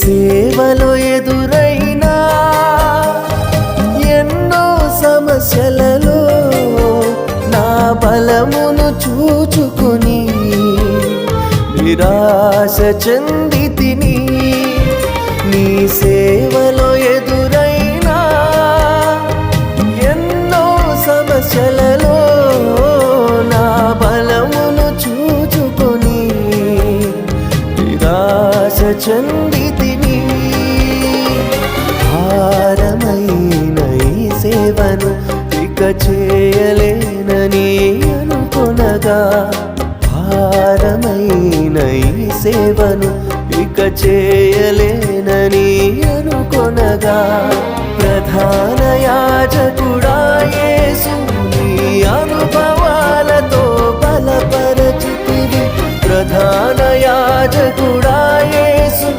సేవలో ఎదురైనా ఎన్నో సమస్యలలో నా బలమును చూచుకొని నిరాశ చెందితిని. నీ సేవలో ఎదురైనా ఎన్నో సమస్యలలో నా బలమును చూచుకొని నిరాశ చెందితిని. భారమైన ఈ సేవను ఇక చేయలేనని అనుకొనగా, భారమైన ఈ సేవను ఇక చేయలేనని అనుకొనగా, ప్రధాన యాజకుడా యేసు నీ అనుభవాలతో బలపరచితివి. ప్రధాన యాజకుడా యేసు